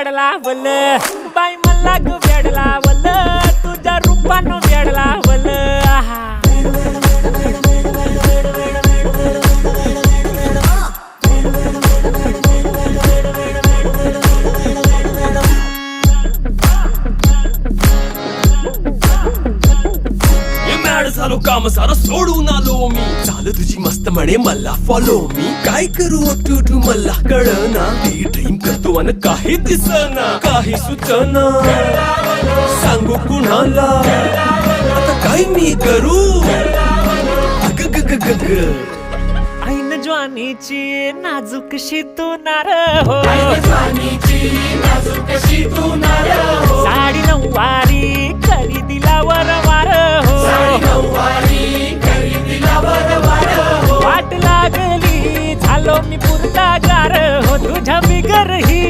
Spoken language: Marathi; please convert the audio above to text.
वेडला वल बाई मला ग वेडला वल तुझ्या रूपानं वेडला वल झालो काम सारं सोडून आलो मी चाल तुझी मस्त म्हणे मला फॉलो मी काय करू टू मला कळना ती ड्रीम करतो आणि काही दिसना काही सुचना सांगू कुणाला आता काय मी करू ऐन ज्वानीची नाजूकशी तू नार हो साडी नऊवारी करी दिला वरवार हो वाट लागली झालो मी पुरता गार हो तुझ्या बिगर ही